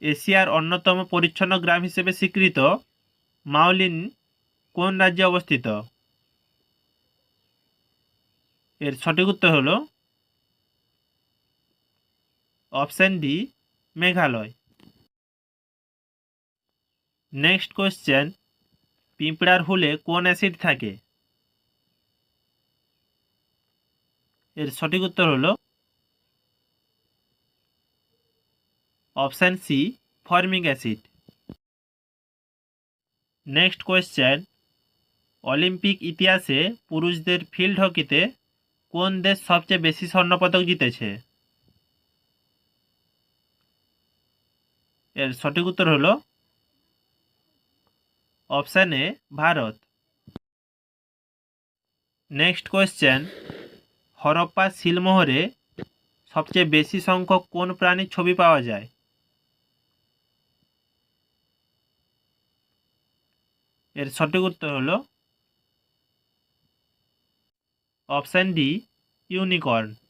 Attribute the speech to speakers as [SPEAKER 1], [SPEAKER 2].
[SPEAKER 1] এশিয়ার অন্যতম পরিচ্ছন্ন গ্রাম হিসেবে স্বীকৃত মাওলিন কোন রাজ্যে অবস্থিত? এর সঠিক উত্তর হলো option D, Meghalaya. Next question, পিঁপড়ার হুলে কোন অ্যাসিড থাকে? এর সঠিক উত্তর হলো option C, formic acid. Next question, Olympic ইতিহাসে পুরুষদের ফিল্ড হকিতে কোন দেশ সবচেয়ে বেশি স্বর্ণপদক জিতেছে? এর সঠিক উত্তর হলো option A, Bharat. Next question, Harappa সিলমোহরে সবচেয়ে বেশি সংখ্যক কোন প্রাণীর ছবি পাওয়া যায়? এর সঠিক উত্তর হলো অপশান ডি, ইউনিকর্ন।